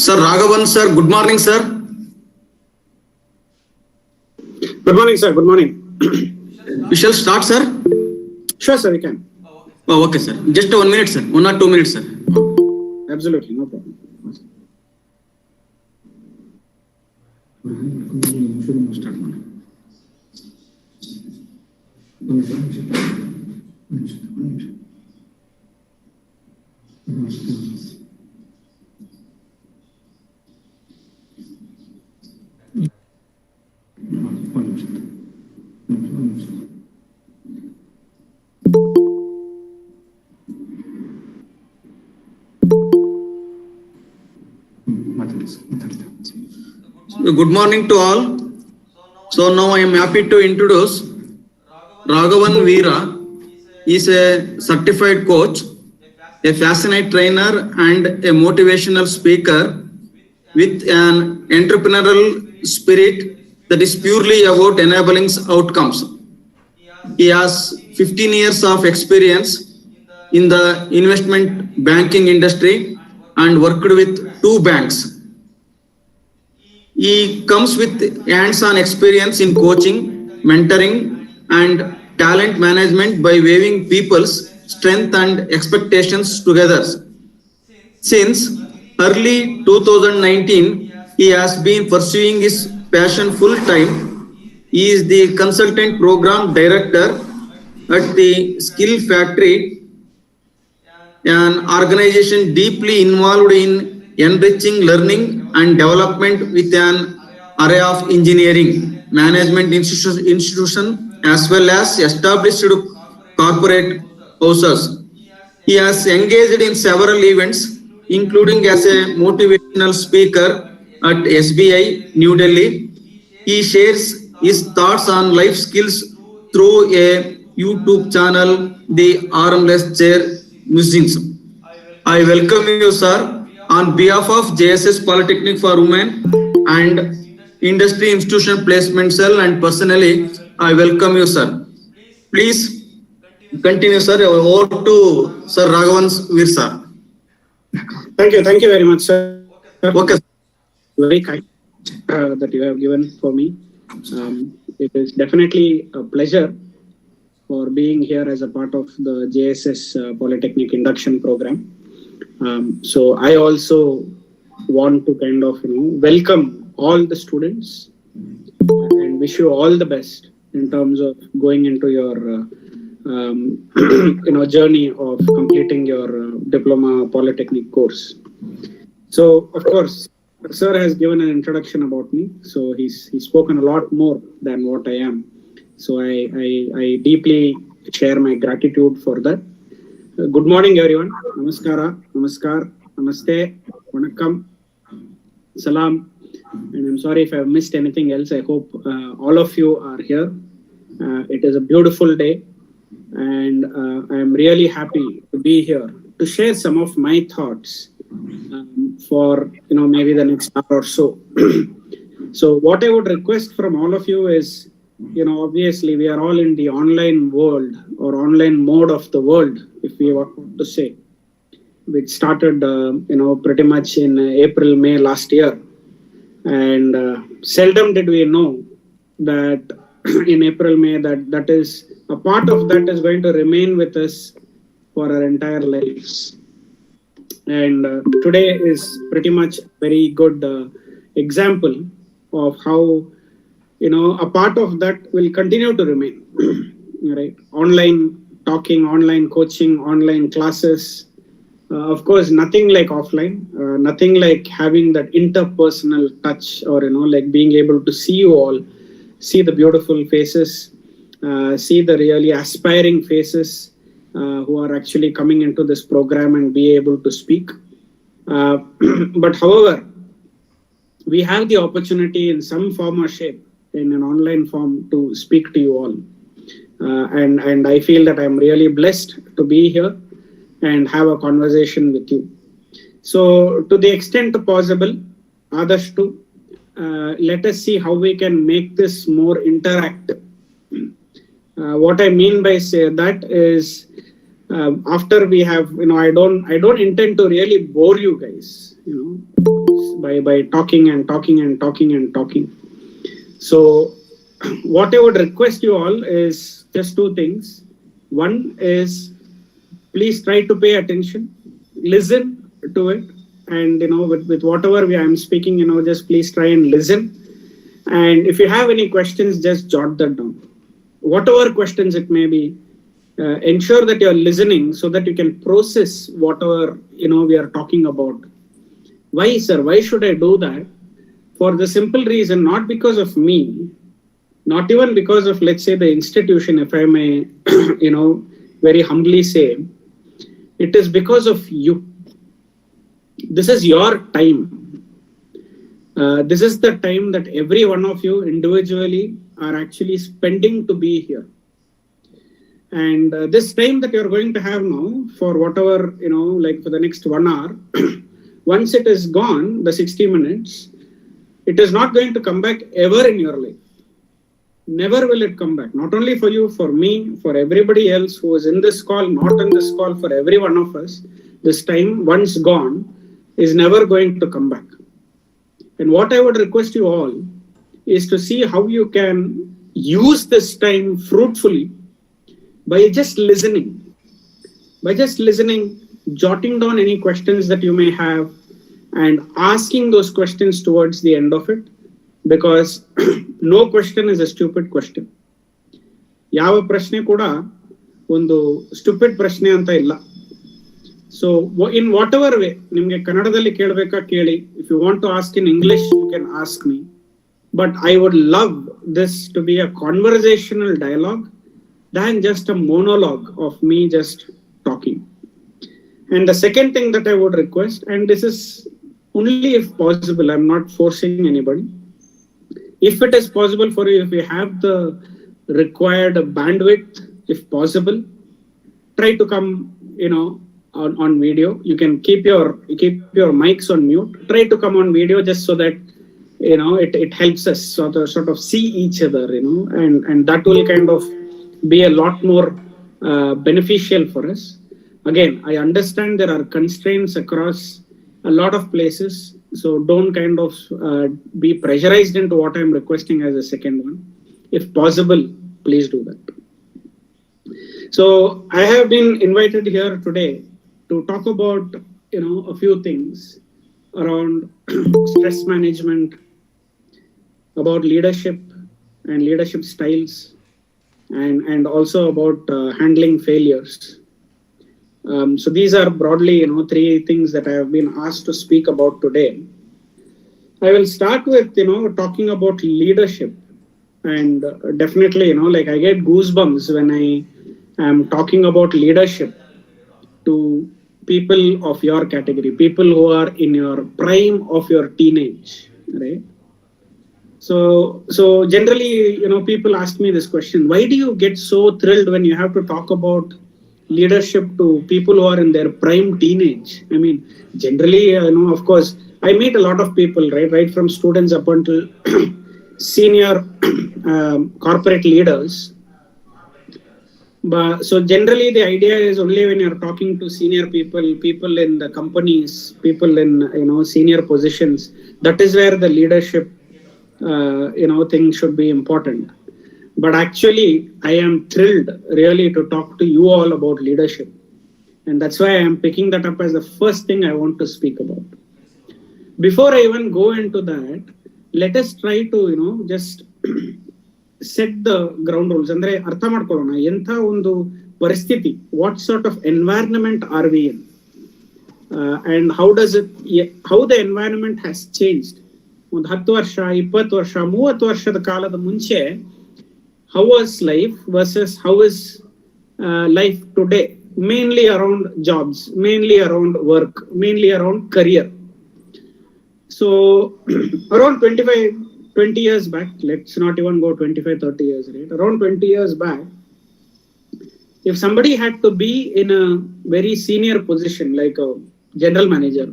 Sir Raghavan sir, good morning sir. Good morning, sir. Good morning. We shall start sir. Sure, sir, we can. Oh, okay sir. Just 1 minute sir. 1 or 2 minutes sir. Absolutely, no problem. Start. Good morning to all. So now I am happy to introduce Raghavan Veera. He is a certified coach, a fascinating trainer and a motivational speaker with an entrepreneurial spirit that is purely about enabling outcomes. He has 15 years of experience in the investment banking industry and worked with 2 banks. He comes with hands-on experience in coaching, mentoring, and talent management by weaving people's strength and expectations together. Since early 2019, he has been pursuing his passion full-time. He is the consultant program director at the Skill Factory, an organization deeply involved in enriching learning and development with an array of engineering, management institution as well as established corporate houses. He has engaged in several events, including as a motivational speaker at SBI, New Delhi. He shares his thoughts on life skills through a YouTube channel, The Armless Chair Musings. I welcome you, sir, on behalf of JSS Polytechnic for Women and Industry Institutional Placement Cell, and personally, I welcome you, sir. Please continue, sir. Over to Sir Raghavan Veer, sir. Thank you very much, sir. Okay. Very kind that you have given for me. It is definitely a pleasure for being here as a part of the JSS Polytechnic Induction Program. So I also want to kind of welcome all the students and wish you all the best in terms of going into your journey of completing your diploma polytechnic course. So of course, sir has given an introduction about me, so he's spoken a lot more than what I am. So I deeply share my gratitude for that. Good morning, everyone. Namaskara, namaskar, namaste, vanakkam, salam. And I'm sorry if I've missed anything else. I hope all of you are here. It is a beautiful day, and I am really happy to be here to share some of my thoughts for maybe the next hour or so. So what I would request from all of you is, obviously we are all in the online world or online mode of the world, if we want to say, which started pretty much in April, May last year. And seldom did we know that in April, May, that is a part of that is going to remain with us for our entire lives. And today is pretty much a very good example of how a part of that will continue to remain. Right? Online talking, online coaching, online classes. Of course, nothing like offline, nothing like having that interpersonal touch, or like being able to see you all, see the beautiful faces, see the really aspiring faces who are actually coming into this program and be able to speak. But however, we have the opportunity in some form or shape, in an online form, to speak to you all. And I feel that I'm really blessed to be here and have a conversation with you. So to the extent possible, Adashtu, let us see how we can make this more interactive. What I mean by say that is, after we have, I don't intend to really bore you guys, by talking and talking and talking and talking. So what I would request you all is just two things. One is, please try to pay attention, listen to it, and with whatever I'm speaking, just please try and listen. And if you have any questions, just jot that down. Whatever questions it may be, ensure that you're listening so that you can process whatever we are talking about. Why, sir? Why should I do that? For the simple reason, not because of me, not even because of, let's say, the institution, if I may, very humbly say, it is because of you. This is your time. This is the time that every one of you individually are actually spending to be here. And this time that you're going to have now for whatever, like for the next 1 hour, once it is gone, the 60 minutes, it is not going to come back ever in your life. Never will it come back. Not only for you, for me, for everybody else who is in this call, not in this call, for every one of us, this time, once gone, is never going to come back. And what I would request you all is to see how you can use this time fruitfully by just listening. By just listening, jotting down any questions that you may have, and asking those questions towards the end of it. Because no question is a stupid question. ಯಾವ ಪ್ರಶ್ನೆ ಕೂಡ ಒಂದು stupid ಪ್ರಶ್ನೆ ಅಂತ ಇಲ್ಲ. So in whatever way, ನಿಮ್ಗೆ ಕನ್ನಡದಲ್ಲಿ ಕೇಳಬೇಕಾ ಕೇಳಿ. If you want to ask in English, you can ask me. But I would love this to be a conversational dialogue than just a monologue of me just talking. And the second thing that I would request, and this is only if possible, I'm not forcing anybody. If it is possible for you, if you have the required bandwidth, if possible, try to come, on video. You can keep your mics on mute. Try to come on video just so that it helps us sort of see each other, and that will kind of be a lot more beneficial for us. Again, I understand there are constraints across a lot of places, so don't kind of be pressurized into what I'm requesting as a second one. If possible, please do that. So I have been invited here today to talk about a few things around stress management, about leadership and leadership styles, and also about handling failures. So these are broadly, three things that I have been asked to speak about today. I will start with, talking about leadership, and definitely, like I get goosebumps when I am talking about leadership to people of your category, people who are in your prime of your teenage, right? So generally, people ask me this question: why do you get so thrilled when you have to talk about leadership to people who are in their prime teenage? I mean, generally, of course, I meet a lot of people, right from students up until senior corporate leaders. But so generally, the idea is only when you're talking to senior people in the companies, people in senior positions, that is where the leadership thing should be important. But actually, I am thrilled really to talk to you all about leadership. And that's why I am picking that up as the first thing I want to speak about. Before I even go into that, let us try to, just set the ground rules. Andre artha madkolona entha ondu paristhiti, what sort of environment are we in, and how the environment has changed. ಒಂದು 10 ವರ್ಷ 20 ವರ್ಷ 30 ವರ್ಷದ ಕಾಲದ ಮುಂಚೆ how was life versus how is life today, mainly around jobs, mainly around work, mainly around career. So around 20 years back, let's not even go 25-30 years, right? Around 20 years back, if somebody had to be in a very senior position like a general manager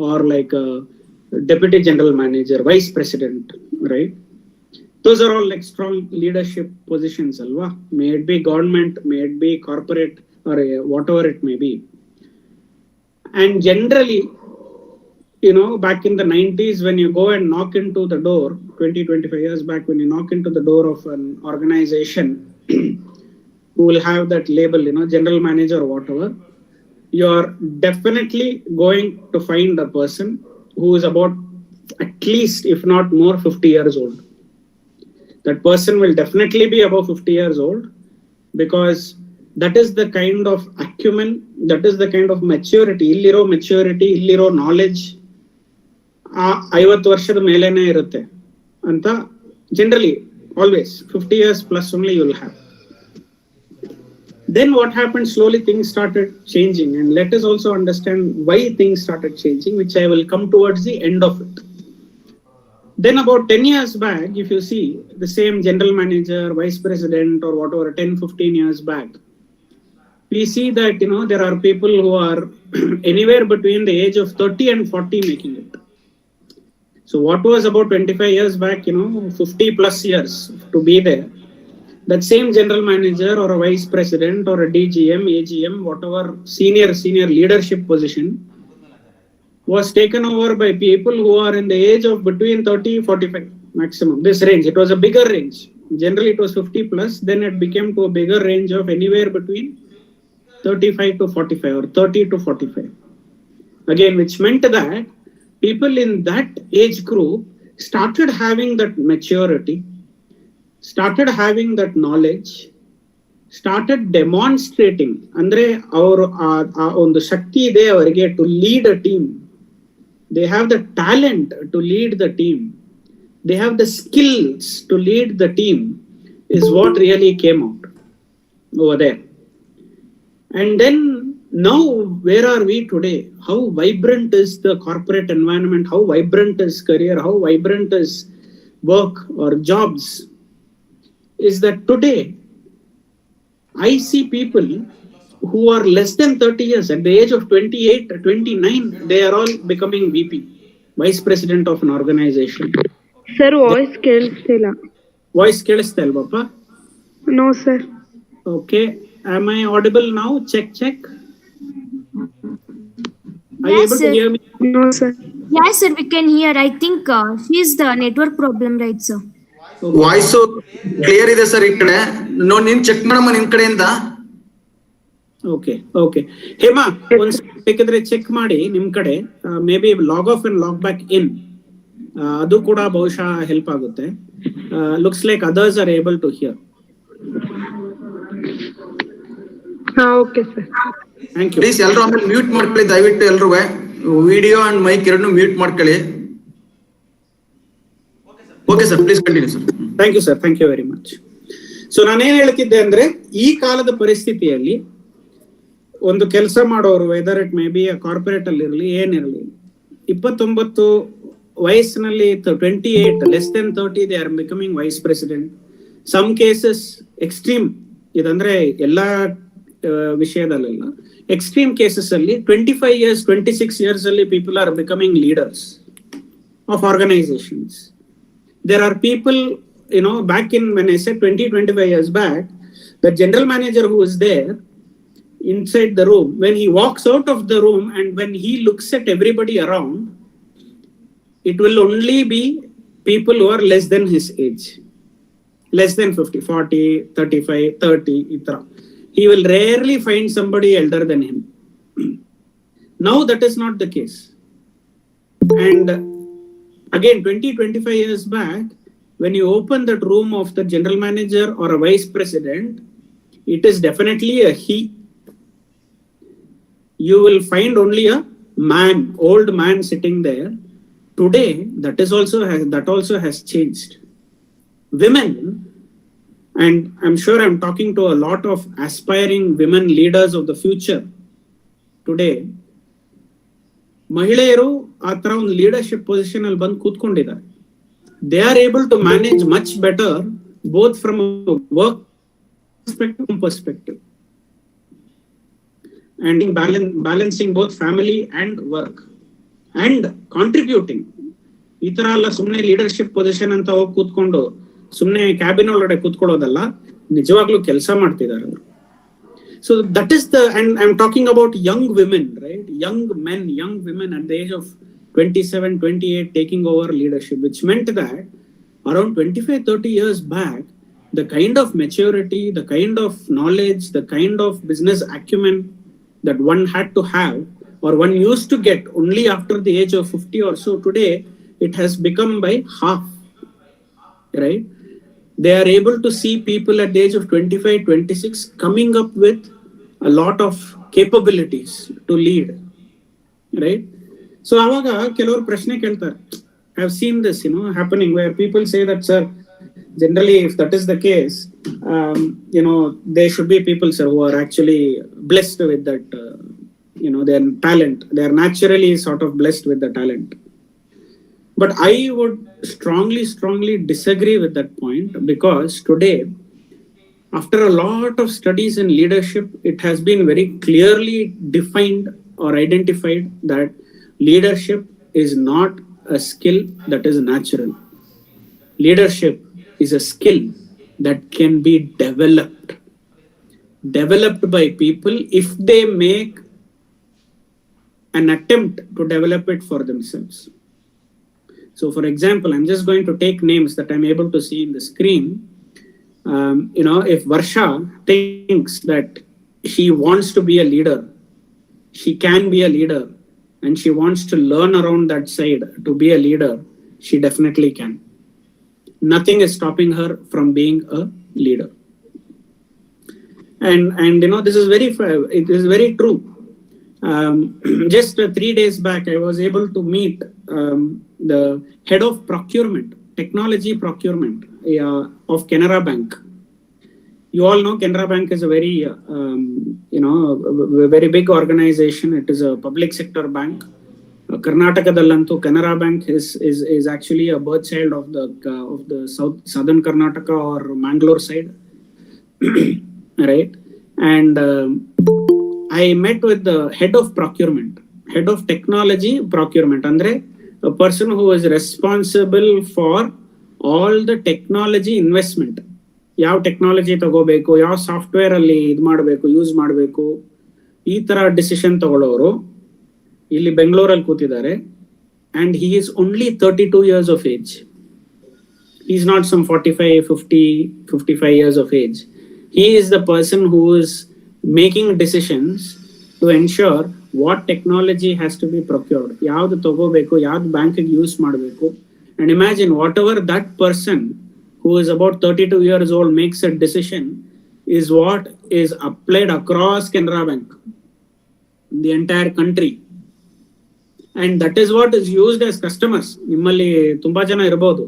or like a deputy general manager, vice president, right? Those are all like strong leadership positions, alwa? May it be government, may it be corporate, or whatever it may be. And generally, back in the 90s, when you go and knock into the door, 20-25 years back, when you knock into the door of an organization who will have that label, general manager or whatever, you're definitely going to find a person who is about at least, if not more, 50 years old. That person will definitely be above 50 years old, because that is the kind of acumen, that is the kind of maturity, illiro knowledge, 50 ವರ್ಷದ ಮೇಲೇನೆ ಇರುತ್ತೆ ಅಂತ generally always 50 years plus only you will have. Then what happened, slowly things started changing, and let us also understand why things started changing, which I will come towards the end of it. Then about 10 years back, if you see the same general manager, vice president, or whatever, 10-15 years back, we see that there are people who are anywhere between the age of 30 and 40 making it. So what was about 25 years back, 50 plus years to be there, that same general manager or a vice president or a DGM, AGM, whatever senior leadership position was taken over by people who are in the age of between 30-45 maximum, this range. It was a bigger range. Generally it was 50 plus, then it became to a bigger range of anywhere between 35-45 or 30-45. Again, which meant that people in that age group started having that maturity, started having that knowledge, started demonstrating. Andre avaru ondu shakti ide avarige to lead a team. They have the talent to lead the team. They have the skills to lead the team, is what really came out. over there. And then now, where are we today? How vibrant is the corporate environment? How vibrant is career? How vibrant is work or jobs? Is that today I see people who are less than 30 years, at the age of 28, 29, they are all becoming VP, Vice President of an organization. Sir, voice ಕೇಳಿಸ್ತಿಲ್ಲ. Voice ಕೇಳಿಸ್ತಾ ಇಲ್ವಪ್ಪ? No, sir. Okay. Am I audible now? Check. Are you Yes, able sir. to hear me? No, sir. Yes, sir, we can hear. I think she's the network problem, right, sir? Voice clear ಇದೆ sir. ಈ ಕಡೆ ನೀನ್ check ಮಾಡಮ್ಮ ನಿನ್ ಕಡೆಯಿಂದ. Okay. Hema, ಒಂದ್ ಬೇಕಿದ್ರೆ check ಮಾಡಿ ನಿಮ್ ಕಡೆ. Maybe log off and log back in, ಅದು ಕೂಡ ಬಹುಶಃ ಹೆಲ್ಪ್ ಆಗುತ್ತೆ. Looks like others are able to hear. Okay, sir. Thank you. Please ಎಲ್ಲರೂ ಆಮೇಲೆ ಮ್ಯೂಟ್ ಮಾಡ್ಕೊಳ್ಳಿ ದಯವಿಟ್ಟು. ಎಲ್ರೂ ವಿಡಿಯೋ ಅಂಡ್ ಮೈಕ್ ಎರಡು ಮ್ಯೂಟ್ ಮಾಡ್ಕೊಳ್ಳಿ. Okay sir, please continue sir. Thank you sir, thank you very much. So ನಾನೇನ್ ಹೇಳ್ತಿದ್ದೆ ಅಂದ್ರೆ, ಈ ಕಾಲದ ಪರಿಸ್ಥಿತಿಯಲ್ಲಿ ಒಂದು ಕೆಲಸ ಮಾಡೋರು, whether it may be corporate ಅಲ್ಲಿ ಇರಲಿ, ಏನಿರಲಿ, 29 ವಯಸ್ಸಿನಲ್ಲಿ 28, less than 30, they are becoming vice president. Some cases extreme, ಇದಂದ್ರೆ ಎಲ್ಲಾ ವಿಷಯದಲ್ಲೆಲ್ಲ ಎಕ್ಸ್ಟ್ರೀಮ್ ಕೇಸಸ್ ಅಲ್ಲಿ 25 years, 26 years ಅಲ್ಲಿ people are becoming leaders of organisations. There are people, back in, when I said 20-25 years back, the general manager who is there inside the room, when he walks out of the room and when he looks at everybody around, it will only be people who are less than his age, less than 50, 40, 35, 30, itra. He will rarely find somebody elder than him. Now that is not the case. And again, 20-25 years back, when you open that room of the general manager or a vice president, it is definitely a he. You will find only a man, old man sitting there. Today, that also has changed. Women, and I'm sure I'm talking to a lot of aspiring women leaders of the future today. ಮಹಿಳೆಯರು ಆ ತರ ಒಂದು leadership position ಅಲ್ಲಿ ಬಂದು ಕೂತ್ಕೊಂಡಿದ್ದಾರೆ. They are able to manage much better, both from work perspective and balancing both family and work and contributing. ಈ ತರ ಎಲ್ಲ ಸುಮ್ನೆ ಲೀಡರ್ಶಿಪ್ ಪೊಸಿಷನ್ ಅಂತ ಹೋಗಿ ಕೂತ್ಕೊಂಡು ಸುಮ್ನೆ ಕ್ಯಾಬಿನ್ ಒಳಗಡೆ ಕೂತ್ಕೊಳ್ಳೋದಲ್ಲ, ನಿಜವಾಗ್ಲೂ ಕೆಲಸ ಮಾಡ್ತಿದ್ದಾರೆ ಅವರು. So that is and I'm talking about young women, right? Young men, young women at the age of 27, 28 taking over leadership, which meant that around 25-30 years back, the kind of maturity, the kind of knowledge, the kind of business acumen that one had to have, or one used to get only after the age of 50 or so, today it has become by half, right? They are able to see people at the age of 25, 26 coming up with a lot of capabilities to lead, right? So avaga keloru prashne keltare. I have seen this happening, where people say that, sir, generally if that is the case, there should be people, sir, who are actually blessed with that their talent. They are naturally sort of blessed with the talent. But I would strongly disagree with that point, because today, after a lot of studies in leadership, it has been very clearly defined or identified that leadership is not a skill that is natural. Leadership is a skill that can be developed by people if they make an attempt to develop it for themselves. So for example, I'm just going to take names that I'm able to see in the screen. If Varsha thinks that she wants to be a leader, she can be a leader, and she wants to learn around that side to be a leader, she definitely can. Nothing is stopping her from being a leader. And this is it is very true. Just 3 days back, I was able to meet the head of procurement, technology procurement of Canara Bank. You all know Canara Bank is a very, very big organization. It is a public sector bank. Karnatakadallantu Canara Bank is actually a birth child of the southern Karnataka or Mangalore side, right? And I met with the head of procurement, head of technology procurement, andre a person who is responsible for all the technology investment. ಯಾವ technology ತಗೋಬೇಕು, ಯಾವ software ಅಲ್ಲಿ ಇದು ಮಾಡಬೇಕು, use ಮಾಡಬೇಕು, ಈ ತರ decision ತಗೊಳ್ಳೋರು ಇಲ್ಲಿ ಬೆಂಗಳೂರಲ್ಲಿ ಕೂತಿದ್ದಾರೆ. And he is only 32 years of age. He is not some 45, 50, 55 years of age. He is the person who is making decisions to ensure what technology has to be procured. ಯಾವ್ದು ತಗೋಬೇಕು, ಯಾವ್ದು ಬ್ಯಾಂಕಿಗೆ use ಮಾಡಬೇಕು. And imagine whatever that person who is about 32 years old makes a decision is what is applied across Canara Bank, the entire country. And that is what is used as customers. Nimmalli tumba jana irbodu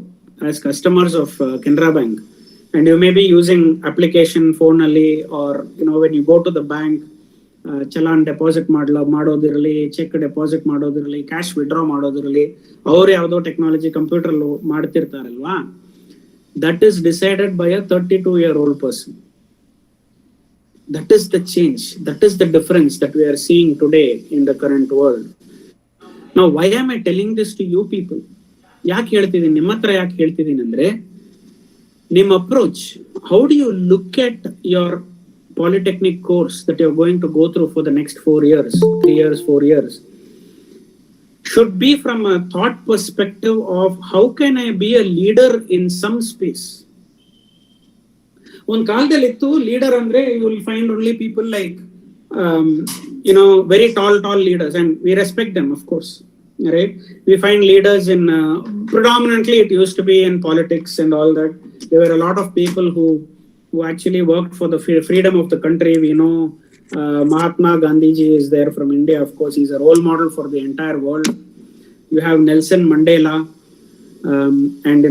as customers of Canara Bank. And you may be using application phone alli, or when you go to the bank, challan deposit ಮಾಡೋದಿರಲಿ, cheque deposit ಮಾಡೋದಿರಲಿ, cash withdraw ಮಾಡೋದಿರಲಿ, ಅವ್ರು ಯಾವುದೋ technology computer ಮಾಡ್ತಿರ್ತಾರಲ್ವಾ, that is decided by a 32-year-old person. That is the change. That is the difference that we are seeing today in the current world. Now, why am I telling this to you people? ಯಾಕೆ ಹೇಳ್ತಿದ್ದೀನಿ, ನಿಮ್ಮ ಹತ್ರ ಯಾಕೆ ಹೇಳ್ತಿದ್ದೀನಿ ಅಂದ್ರೆ, ನಿಮ್ಮ approach, how do you look at your polytechnic course that you're going to go through for the next 4 years, 3 years, 4 years, should be from a thought perspective of how can I be a leader in some space. One kaladalli ittu leader andre you will find only people like very tall leaders, and we respect them, of course, right? We find leaders in predominantly it used to be in politics and all that. There were a lot of people who actually worked for the freedom of the country. We know Mahatma Gandhi ji is there from India. Of course, he's a role model for the entire world. You have Nelson Mandela, and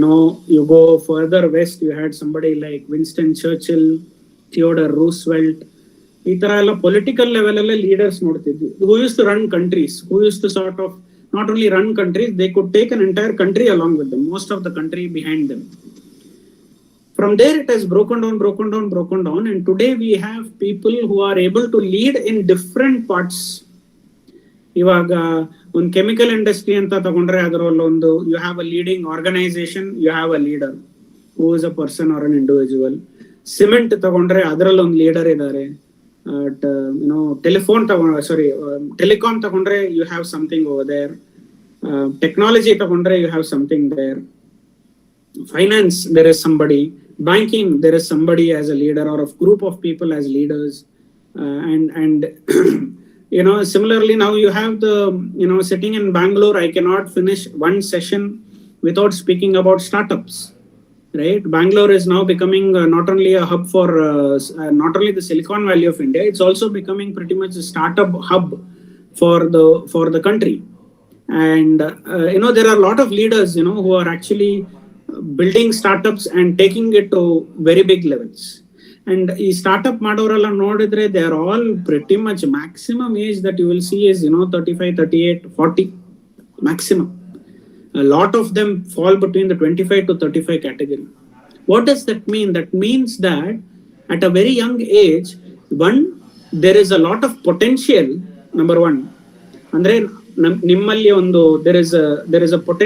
you go further west, you had somebody like Winston Churchill, Theodore Roosevelt. ಈ ತರ ಎಲ್ಲ political level ಅಲ್ಲೇ leaders ನೋಡ್ತಿದ್ವಿ, who used to run countries, who used to sort of not only run countries, they could take an entire country along with them, most of the country behind them. From there it has broken down, and today we have people who are able to lead in different parts. ಇವಾಗ ಒಂದು chemical industry ಅಂತ ತಗೊಂಡ್ರೆ ಅದರಲ್ಲಿ ಒಂದು you have a leading organization, you have a leader who is a person or an individual. Cement ತಗೊಂಡ್ರೆ ಅದರಲ್ಲಿ ಒಂದು leader ಇದ್ದಾರೆ. ಟೆಲಿಕಾಂ ತಗೊಂಡ್ರೆ you have something over there. Technology ತಗೊಂಡ್ರೆ you have something there. Finance, there is somebody. Banking, there is somebody as a leader, or a group of people as leaders. And similarly now you have the sitting in Bangalore, I cannot finish one session without speaking about startups, right? Bangalore is now becoming not only a hub for not only the Silicon Valley of India, it's also becoming pretty much a startup hub for the country. And there are a lot of leaders who are actually building startups and taking it to very big levels. And ಈ startup ಮಾಡೋರೆಲ್ಲ ನೋಡಿದ್ರೆ they are all pretty much maximum age that you will see is 35, 38, 40 maximum. A lot of them fall between the 25 to 35 category. What does that mean? That means that at a very young age, one, there is a lot of potential. Number one, ಅಂದ್ರೆ ನಿಮ್ಮಲ್ಲಿ ಒಂದು there is a potential